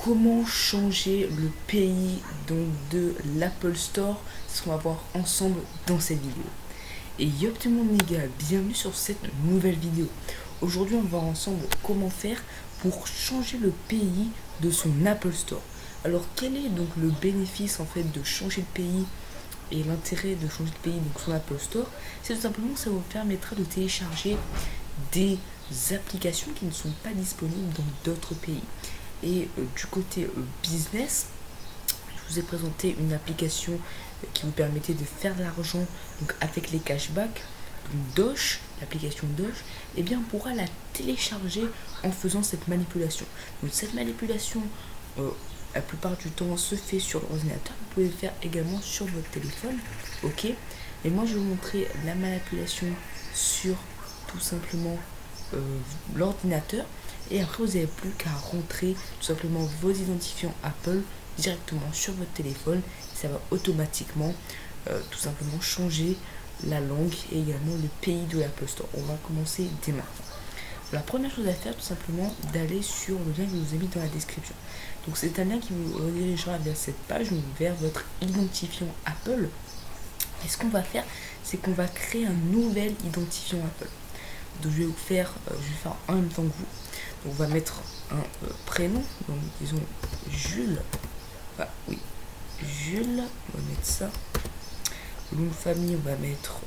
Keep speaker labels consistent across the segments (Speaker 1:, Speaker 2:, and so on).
Speaker 1: comment changer le pays donc, de l'Apple Store, c'est ce qu'on va voir ensemble dans cette vidéo. Et yo tout le monde les gars, bienvenue sur cette nouvelle vidéo. Aujourd'hui on va voir ensemble comment faire pour changer le pays de son Apple Store. Alors quel est donc le bénéfice en fait de changer de pays et l'intérêt de changer de pays, donc son Apple Store? C'est tout simplement que ça vous permettra de télécharger des applications qui ne sont pas disponibles dans d'autres pays. Et du côté business, je vous ai présenté une application qui vous permettait de faire de l'argent donc avec les cashbacks, Doge, l'application Doge, et bien on pourra la télécharger en faisant cette manipulation. Donc cette manipulation, la plupart du temps, se fait sur l'ordinateur. Vous pouvez le faire également sur votre téléphone, ok. Et moi, je vais vous montrer la manipulation sur tout simplement l'ordinateur. Et après, vous n'avez plus qu'à rentrer tout simplement vos identifiants Apple directement sur votre téléphone. Ça va automatiquement tout simplement changer la langue et également le pays de l'Apple Store. On va commencer dès maintenant. La première chose à faire, tout simplement, d'aller sur le lien que je vous ai mis dans la description. Donc c'est un lien qui vous redirigera vers cette page, donc vers votre identifiant Apple. Et ce qu'on va faire, c'est qu'on va créer un nouvel identifiant Apple. Donc je vais faire en même temps que vous. Donc, on va mettre un prénom, donc disons Jules. Ah oui, Jules, on va mettre ça. Le nom de famille, on va mettre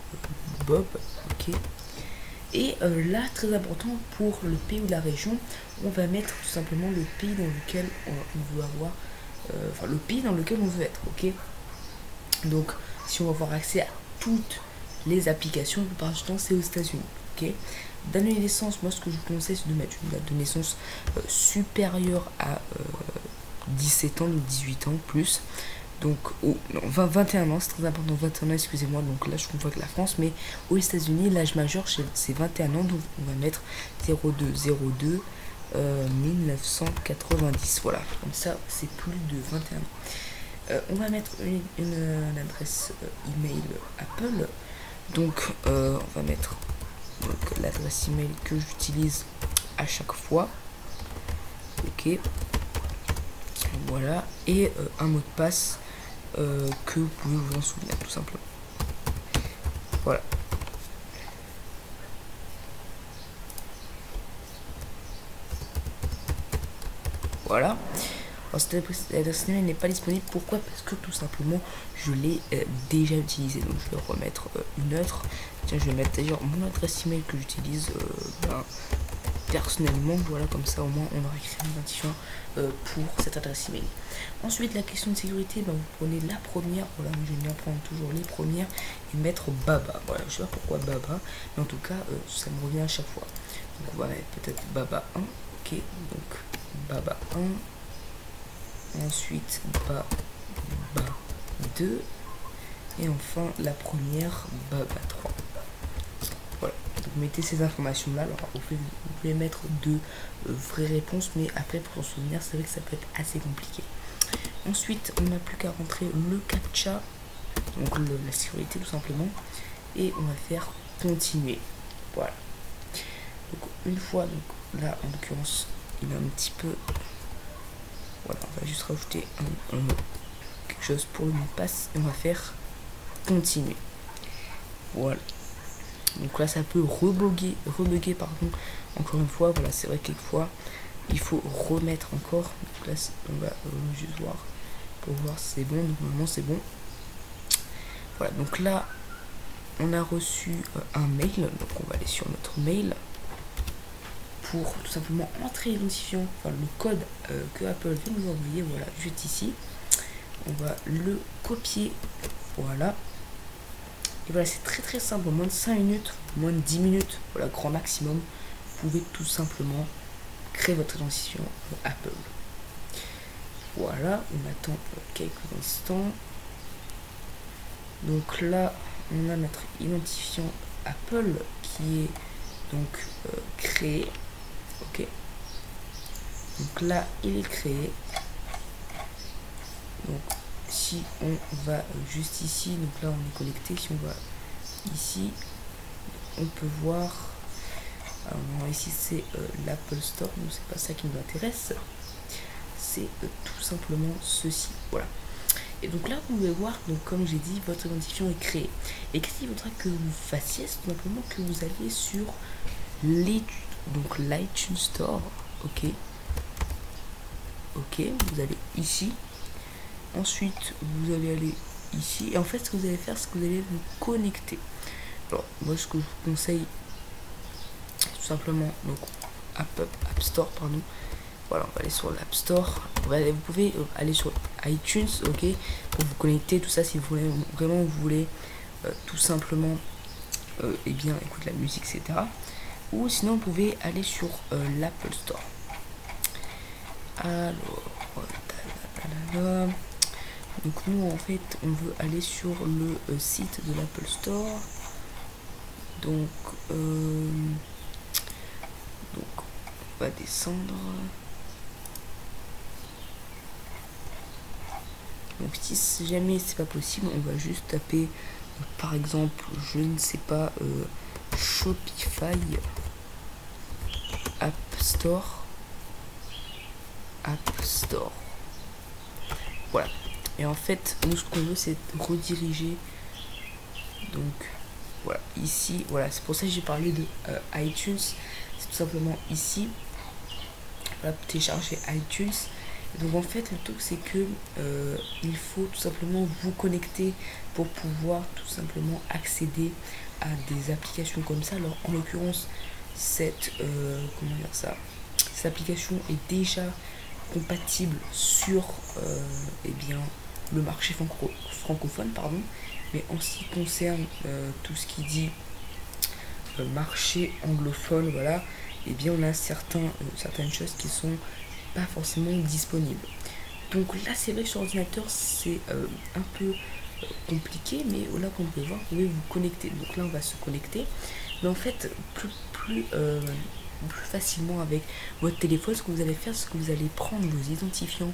Speaker 1: Bob, ok. Et là, très important pour le pays ou la région, on va mettre tout simplement le pays dans lequel on veut avoir, le pays dans lequel on veut être, ok. Donc, si on va avoir accès à toutes les applications, la plupart du temps, c'est aux États-Unis, ok. Date de naissance, moi, ce que je vous conseille, c'est de mettre une date de naissance supérieure à 17 ans ou 18 ans plus. Donc, 21 ans, c'est très important, 21 ans, excusez-moi, donc là je convoque la France, mais aux États-Unis, l'âge majeur c'est 21 ans, donc on va mettre 0202 1990, voilà, comme ça c'est plus de 21 ans. On va mettre une adresse email Apple, donc on va mettre l'adresse email que j'utilise à chaque fois, ok, voilà, et un mot de passe que vous pouvez vous en souvenir tout simplement. Voilà. Voilà. Alors cette adresse email n'est pas disponible. Pourquoi? Parce que tout simplement je l'ai déjà utilisé. Donc je vais remettre une autre. Tiens, je vais mettre d'ailleurs mon adresse email que j'utilise personnellement, voilà, comme ça au moins on aura créé un identifiant pour cette adresse email. Ensuite, la question de sécurité, vous prenez la première, voilà, j'aime bien prendre toujours les premières et mettre Baba, voilà, je sais pas pourquoi Baba, mais en tout cas ça me revient à chaque fois. Donc on va mettre peut-être Baba 1, ok, donc Baba 1, ensuite Baba 2, et enfin la première Baba 3. Voilà, donc mettez ces informations là. Alors vous pouvez mettre deux vraies réponses, mais après pour s'en souvenir, c'est vrai que ça peut être assez compliqué. Ensuite, on n'a plus qu'à rentrer le captcha, donc la sécurité tout simplement, et on va faire continuer. Voilà. Donc une fois, donc là en l'occurrence, il a un petit peu. Voilà, on va juste rajouter quelque chose pour le mot de passe et on va faire continuer. Voilà. Donc là ça peut rebugger pardon, encore une fois, voilà, c'est vrai que quelquefois il faut remettre encore. Donc là on va juste voir pour voir si c'est bon. Donc normalement c'est bon. Voilà, donc là on a reçu un mail, donc on va aller sur notre mail pour tout simplement entrer l'identifiant, enfin le code que Apple vient nous envoyer, voilà, juste ici. On va le copier, voilà. Et voilà, c'est très très simple, en moins de 5 minutes, moins de 10 minutes, voilà, grand maximum, vous pouvez tout simplement créer votre identifiant Apple. Voilà, on attend quelques instants. Donc là, on a notre identifiant Apple qui est donc créé. Ok. Donc là, il est créé. Donc si on va juste ici, donc là on est connecté, si on va ici, on peut voir, alors ici c'est l'Apple Store, donc c'est pas ça qui nous intéresse, c'est tout simplement ceci. Voilà. Et donc là, vous pouvez voir, donc comme j'ai dit, votre identifiant est créé. Et qu'est-ce qu'il faudra que vous fassiez? C'est tout simplement que vous alliez sur l'iTunes Store. Ok. Ok, vous allez ici. Ensuite, vous allez aller ici. Et en fait, ce que vous allez faire, c'est que vous allez vous connecter. Alors, moi, ce que je vous conseille, tout simplement, donc, App Store, pardon. Voilà, on va aller sur l'App Store. Vous pouvez aller sur iTunes, ok, pour vous connecter, tout ça, si vous voulez vraiment, vous voulez tout simplement, eh bien, écouter la musique, etc. Ou sinon, vous pouvez aller sur l'Apple Store. Alors, donc nous, en fait, on veut aller sur le site de l'Apple Store. Donc, on va descendre. Donc si jamais c'est pas possible, on va juste taper par exemple, je ne sais pas, Shopify App Store. Voilà. Et en fait, nous ce qu'on veut c'est rediriger. Donc voilà, ici, voilà, c'est pour ça que j'ai parlé de iTunes. C'est tout simplement ici. Voilà, télécharger iTunes. Donc en fait le truc c'est que il faut tout simplement vous connecter pour pouvoir tout simplement accéder à des applications comme ça. Alors en l'occurrence cette application est déjà compatible sur eh bien, le marché francophone, pardon. Mais en ce qui concerne tout ce qui dit marché anglophone, voilà, et bien on a certaines choses qui sont pas forcément disponibles. Donc là c'est vrai que sur ordinateur c'est un peu compliqué, mais là comme vous pouvez voir, vous pouvez vous connecter. Donc là on va se connecter, mais en fait plus facilement avec votre téléphone, ce que vous allez faire, c'est que vous allez prendre vos identifiants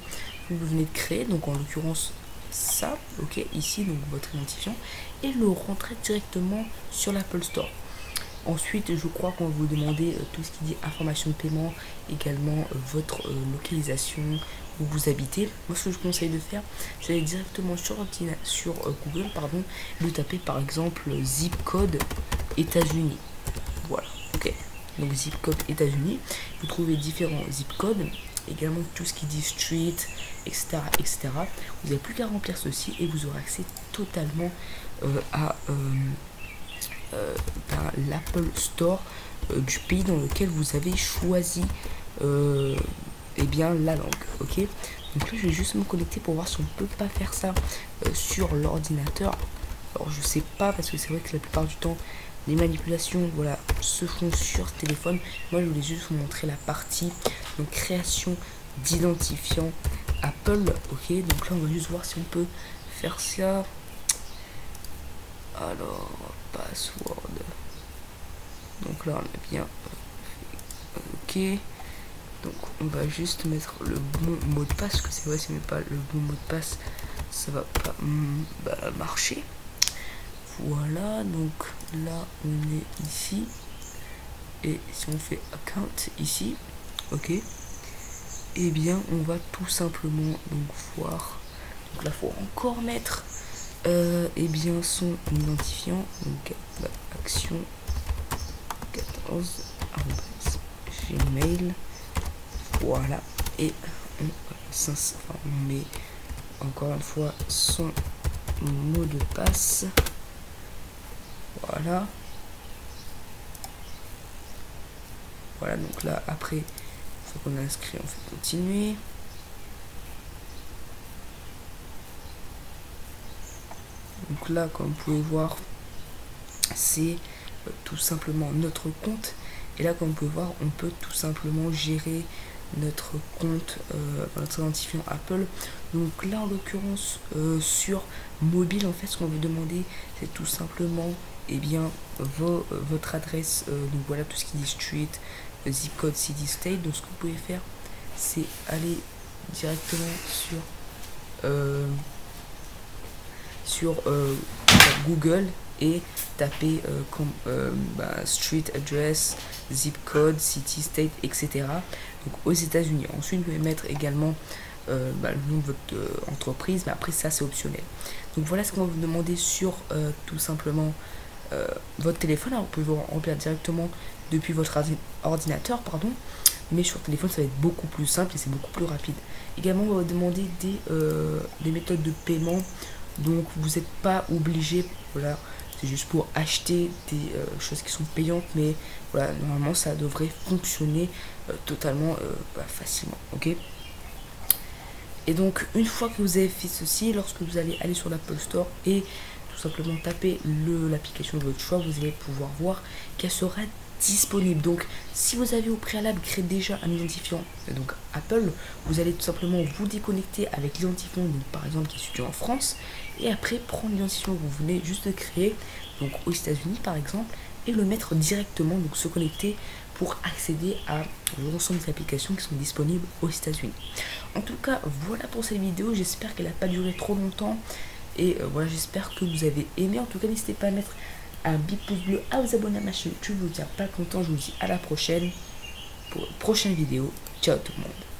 Speaker 1: que vous venez de créer, donc en l'occurrence ça, ok, ici donc votre identifiant, et le rentrer directement sur l'Apple Store. Ensuite, je crois qu'on va vous demander tout ce qui dit information de paiement, également votre localisation, où vous habitez. Moi, ce que je conseille de faire, c'est d'aller directement sur Google, de taper par exemple zip code États-Unis. Voilà, ok. Donc zip code États-Unis, vous trouvez différents zip codes, également tout ce qui dit street, etc., etc. Vous n'avez plus qu'à remplir ceci et vous aurez accès totalement à l'Apple Store du pays dans lequel vous avez choisi eh bien la langue, ok. Donc là je vais juste me connecter pour voir si on peut pas faire ça sur l'ordinateur. Alors je sais pas, parce que c'est vrai que la plupart du temps les manipulations, voilà, se font sur ce téléphone. Moi je voulais juste vous montrer la partie donc création d'identifiant Apple, ok. Donc là on va juste voir si on peut faire ça. Alors, password. Donc là, on a bien ok. Donc, on va juste mettre le bon mot de passe. Parce que c'est vrai, si on met pas le bon mot de passe, ça va pas marcher. Voilà. Donc là, on est ici. Et si on fait account ici, ok. Et bien, on va tout simplement donc voir. Donc là, il faut encore mettre et bien son identifiant, donc action 14 gmail, voilà, et on met encore une fois son mot de passe, voilà. Voilà, donc là après une fois qu'on a inscrit, on fait continuer. Donc là, comme vous pouvez voir, c'est tout simplement notre compte. Et là, comme vous pouvez voir, on peut tout simplement gérer notre compte, notre identifiant Apple. Donc là, en l'occurrence, sur mobile, en fait, ce qu'on veut demander, c'est tout simplement, eh bien, votre adresse. Donc voilà, tout ce qui dit street, zip code, city, state. Donc ce que vous pouvez faire, c'est aller directement sur Google et taper street address, zip code, city, state, etc. donc aux États-Unis. Ensuite, vous pouvez mettre également le nom de votre entreprise, mais après ça c'est optionnel. Donc voilà ce qu'on va vous demander sur tout simplement votre téléphone. Alors, vous pouvez vous remplir directement depuis votre ordinateur, mais sur téléphone ça va être beaucoup plus simple et c'est beaucoup plus rapide. Également, on va vous demander des méthodes de paiement, donc vous n'êtes pas obligé, voilà, c'est juste pour acheter des choses qui sont payantes, mais voilà, normalement ça devrait fonctionner totalement facilement, ok. Et donc une fois que vous avez fait ceci, lorsque vous allez aller sur l'Apple Store et tout simplement taper l'application de votre choix, vous allez pouvoir voir qu'elle sera disponible. Donc si vous avez au préalable créé déjà un identifiant donc Apple, vous allez tout simplement vous déconnecter avec l'identifiant par exemple qui est situé en France, et après prendre l'identifiant que vous venez juste de créer donc aux États-Unis par exemple, et le mettre directement, donc se connecter pour accéder à l'ensemble des applications qui sont disponibles aux États-Unis. En tout cas, voilà pour cette vidéo, j'espère qu'elle n'a pas duré trop longtemps, et voilà, j'espère que vous avez aimé. En tout cas, n'hésitez pas à mettre un big pouce bleu, à vous abonner à ma chaîne YouTube. Je vous dis à pas longtemps, je vous dis à la prochaine pour une prochaine vidéo. Ciao tout le monde.